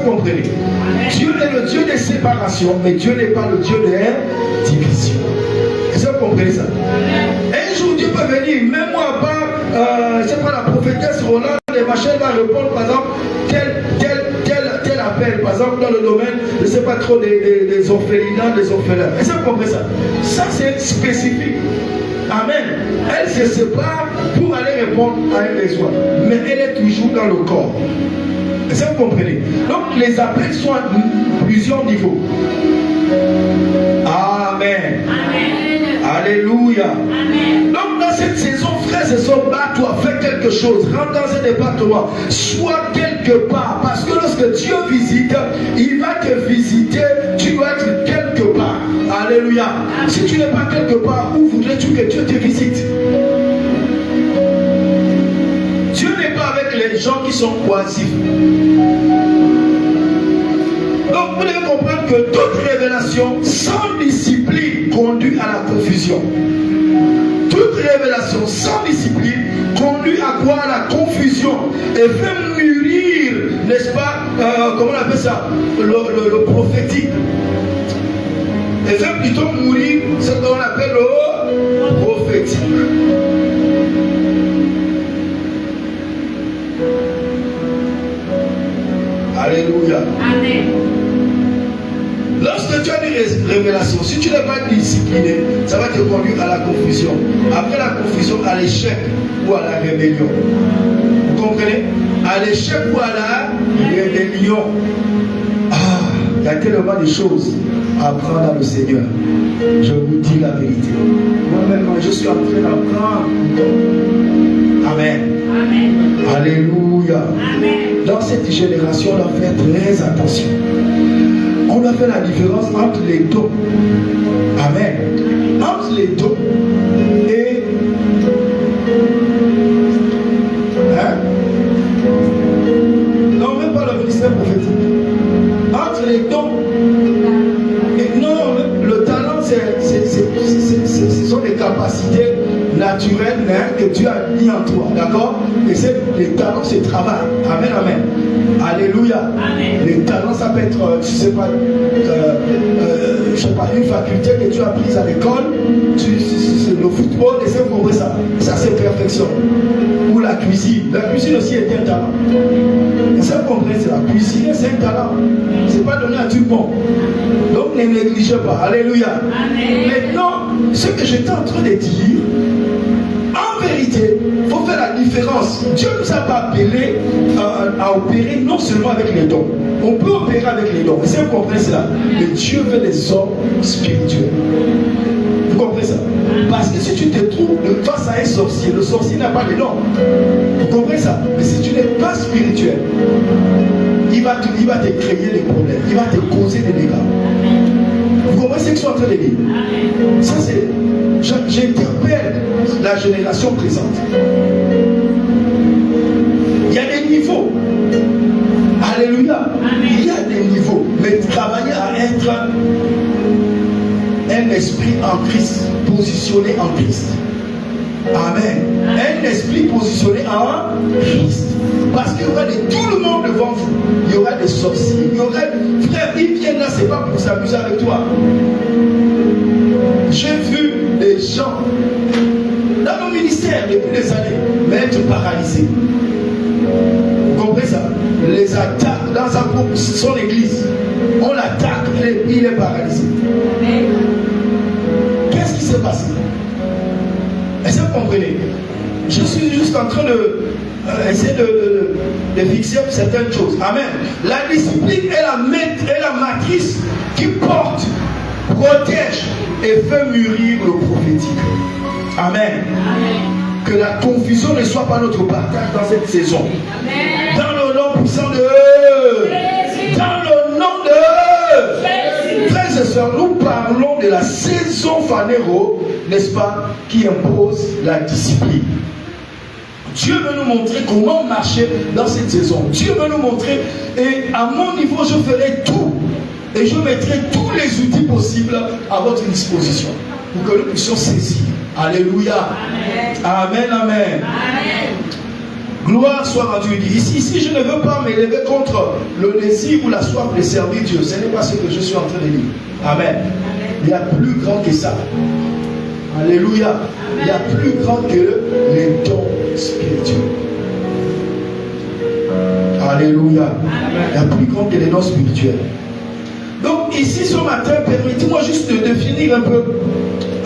que vous comprenez? Dieu est le Dieu des séparations, mais Dieu n'est pas le Dieu des divisions. Est-ce que vous comprenez ça? Un jour, Dieu peut venir, même moi, je ne sais pas, la prophétesse Roland, les machins va répondre, par exemple, tel appel, par exemple, dans le domaine, je ne sais pas trop, des orphelinats, des orphelins. Est-ce que vous comprenez ça? Ça, c'est spécifique. Amen. Elle se sépare pour aller répondre à un besoin. Mais elle est toujours dans le corps. Est-ce que vous comprenez? Donc, les appels sont à plusieurs niveaux. Amen. Alléluia. Amen. Donc dans cette saison, frères et sœurs, bats-toi, fais quelque chose, rentre dans un département, sois quelque part, parce que lorsque Dieu visite, il va te visiter, tu dois être quelque part. Alléluia. Amen. Si tu n'es pas quelque part, où voudrais-tu que Dieu te visite? Dieu n'est pas avec les gens qui sont oisifs. Donc vous devez comprendre que toute révélation sans discipline conduit à la confusion. Toute révélation sans discipline conduit à quoi? À la confusion et fait mûrir, n'est-ce pas, comment on appelle ça, le prophétique. Et fait plutôt mourir ce qu'on appelle le prophétique. Alléluia. Amen. Lorsque tu as une révélation, si tu n'es pas discipliné, ça va te conduire à la confusion. Après la confusion, à l'échec ou à la rébellion. Vous comprenez? À l'échec ou à la rébellion. Ah, il y a tellement de choses à apprendre à le Seigneur. Je vous dis la vérité. Moi-même, je suis en train d'apprendre. Amen. Amen. Alléluia. Amen. Dans cette génération, on doit faire très attention. On doit faire la différence entre les dons. Amen. Entre les dons et non, même pas le ministère prophétique. Entre les dons et non, le talent, ce sont des capacités naturelles que Dieu a mis en toi. D'accord? Et les talents, c'est travail. Amen, amen. Alléluia. Amen. Les talents, ça peut être, je sais pas, une faculté que tu as prise à l'école, le football, et c'est pour ça. Ça, c'est perfection. Ou la cuisine. La cuisine aussi est un talent. Et ça, vous comprenez, c'est la cuisine, c'est un talent. C'est pas donné à tout le monde. Donc, ne négligez pas. Alléluia. Amen. Maintenant, ce que j'étais en train de dire, en vérité, il faut faire la différence. Dieu ne nous a pas appelés à opérer non seulement avec les dons. On peut opérer avec les dons. Et si vous comprenez cela, mais Dieu veut des hommes spirituels. Vous comprenez ça? Parce que si tu te trouves face à un sorcier, le sorcier n'a pas les dons. Vous comprenez ça? Mais si tu n'es pas spirituel, il va te créer des problèmes. Il va te causer des dégâts. Vous comprenez ce que je suis en train de dire? Ça c'est... J'interpelle la génération présente. Il y a des niveaux. Alléluia. Il y a des niveaux. Mais travailler à être un esprit en Christ, positionné en Christ. Amen. Un esprit positionné en Christ. Parce qu'il y aura tout le monde devant vous. Il y aura des sorciers. Il y aura... Frère, ils viennent là, c'est pas pour s'amuser avec toi. J'ai vu des gens dans nos ministères depuis des années, mais être paralysés. Vous comprenez ça? Les attaques dans son église. On l'attaque, il est paralysé. Qu'est-ce qui s'est passé? Est-ce que vous comprenez? Je suis juste en train de essayer de fixer certaines choses. Amen. La discipline est la matrice qui porte, protège et fait mûrir le prophétique. Amen. Amen. Que la confusion ne soit pas notre partage dans cette saison. Amen. Dans le nom puissant de Jésus. Dans le nom de Jésus. Frères et sœurs, nous parlons de la saison Phanéro, n'est-ce pas, qui impose la discipline. Dieu veut nous montrer comment marcher dans cette saison. Dieu veut nous montrer, et à mon niveau, je ferai tout. Et je mettrai tous les outils possibles à votre disposition pour que nous puissions saisir. Alléluia. Amen. Amen. Amen. Amen. Gloire soit rendue. Ici, je ne veux pas m'élever contre le désir ou la soif de servir Dieu. Ce n'est pas ce que je suis en train de dire. Amen. Il y a plus grand que ça. Alléluia. Il y a plus grand que les dons spirituels. Alléluia. Il y a plus grand que les dons spirituels. Donc ici ce matin, permettez-moi juste de définir un peu,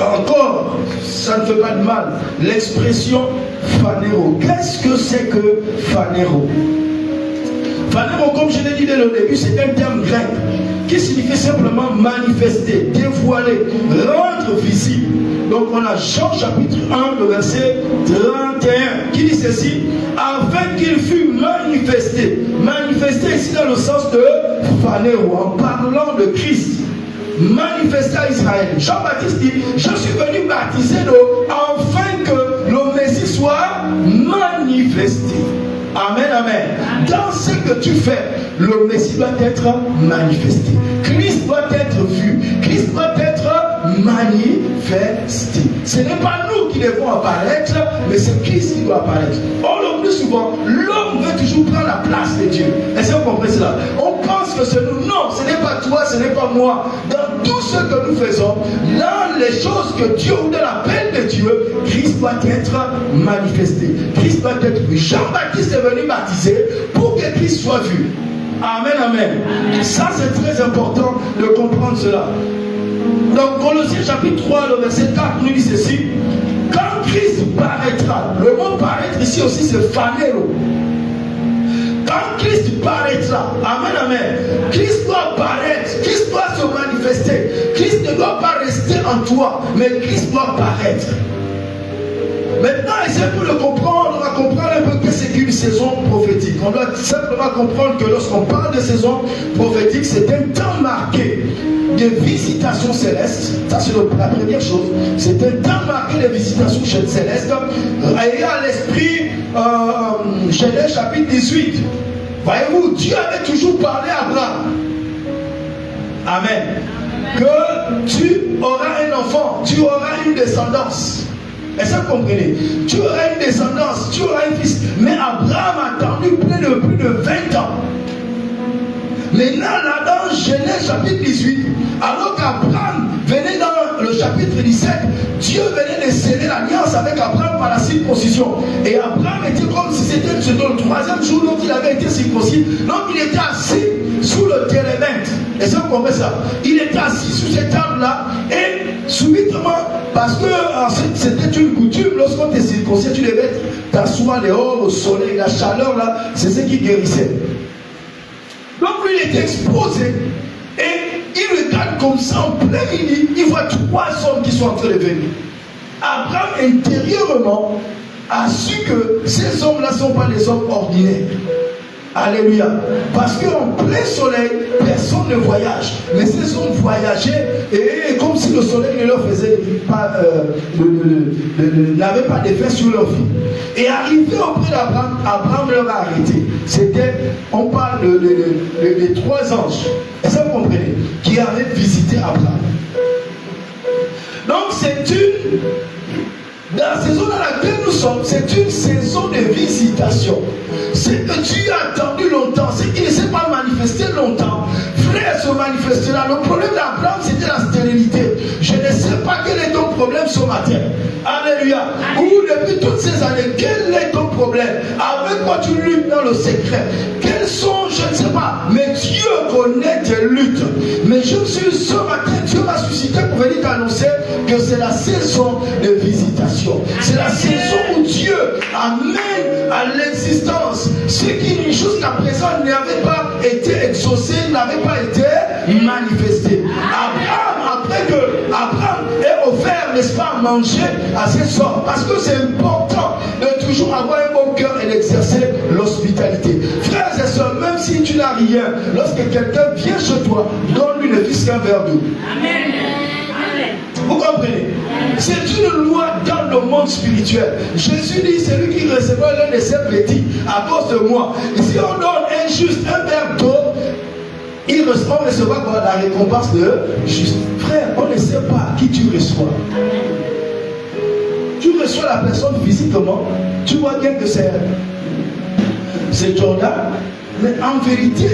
encore, ça ne fait pas de mal, l'expression phanéro. Qu'est-ce que c'est que phanéro? Phanéro, comme je l'ai dit dès le début, c'est un terme grec qui signifie simplement manifester, dévoiler, rendre visible. Donc on a Jean chapitre 1, le verset 31, qui dit ceci, afin qu'il fût manifesté. Manifesté ici dans le sens de phanéro, en parlant de Christ. Manifesté à Israël. Jean-Baptiste dit, je suis venu baptiser l'eau afin que le Messie soit manifesté. Amen, amen. Dans ce que tu fais, le Messie doit être manifesté. Christ doit être vu. Christ doit être manifesté. Ce n'est pas nous qui devons apparaître, mais c'est Christ qui doit apparaître. Or, le plus souvent, l'homme veut toujours prendre la place de Dieu. Est-ce que vous comprenez cela? On pense que c'est nous. Non, ce n'est pas toi, ce n'est pas moi. Dans tout ce que nous faisons, dans les choses que Dieu ou dans l'appel de Dieu, Christ doit être manifesté. Christ doit être vu. Jean-Baptiste est venu baptiser pour que Christ soit vu. Amen, amen. Ça, c'est très important de comprendre cela. Donc, Colossiens chapitre 3, le verset 4 nous dit ceci. Quand Christ paraîtra, le mot paraître ici aussi c'est phanéro. Quand Christ paraîtra, amen, amen, Christ doit paraître, Christ doit se manifester. Christ ne doit pas rester en toi, mais Christ doit paraître. Maintenant, essayez pour le comprendre, on va comprendre un peu qu'est-ce qu'une saison prophétique. On doit simplement comprendre que lorsqu'on parle de saison prophétique, c'est un temps marqué de visitations célestes. Ça, c'est la première chose. C'est un temps marqué de visitations célestes. Ayant à l'esprit Genèse chapitre 18. Voyez-vous, Dieu avait toujours parlé à Abraham. Amen. Que tu auras un enfant, tu auras une descendance. Est-ce que vous comprenez? Tu auras une descendance, tu auras un fils. Mais Abraham a attendu plus de 20 ans. Maintenant, là dans Genèse chapitre 18, alors qu'Abraham venait dans le chapitre 17, Dieu venait de sceller l'alliance avec Abraham par la circoncision. Et Abraham était comme si c'était le troisième jour dont il avait été circoncis. Donc il était assis sous le térébinthe. Est-ce que vous comprenez ça? Il était assis sous cette table-là et subitement, parce que ensuite c'était une coutume, lorsqu'on était circoncis, tu devais t'asseoir dehors au soleil, la chaleur là, c'est ce qui guérissait. Donc lui il était exposé et il regarde comme ça en plein midi, il voit 3 hommes qui sont en train de venir. Abraham intérieurement a su que ces hommes-là ne sont pas des hommes ordinaires. Alléluia. Parce qu'en plein soleil, personne ne voyage. Mais ces hommes voyageaient et comme si le soleil ne leur faisait pas, n'avait pas d'effet sur leur vie. Et arrivé auprès d'Abraham, Abraham leur a arrêté. C'était, on parle des 3 anges. Est-ce que vous comprenez? Qui avaient visité Abraham. Donc c'est dans la saison dans laquelle nous sommes, c'est une saison de visitation. Ce que tu as attendu longtemps, ce qui ne s'est pas manifesté longtemps, frère se manifestera. Le problème d'Abraham, c'était la stérilité. Je ne sais pas quel est ton problème ce matin. Alléluia. Ou depuis toutes ces années, quel est ton problème? Avec quoi tu luttes dans le secret? Quels sont, je ne sais pas, mais Dieu connaît tes luttes. Mais je suis ce matin, Dieu m'a suscité pour venir t'annoncer que c'est la saison de visitation. C'est la saison où Dieu amène à l'existence ce qui jusqu'à présent n'avait pas été exaucé, n'avait pas été manifesté. Abraham, après que Abraham ait offert, n'est-ce pas, à manger à ses hommes, parce que c'est important de toujours avoir un bon cœur et d'exercer l'hospitalité. Frères et sœurs, même si tu n'as rien, lorsque quelqu'un vient chez toi, donne-lui ne fût qu'un verre d'eau. Amen. Vous comprenez? C'est une loi dans le monde spirituel. Jésus dit, c'est lui qui recevra l'un de ses petits à cause de moi. Et si on donne un juste un verre d'eau, il recevra quoi? La récompense de juste. Frère, on ne sait pas qui tu reçois. Tu reçois la personne physiquement, tu vois bien que c'est c'est Jordan. Mais en vérité,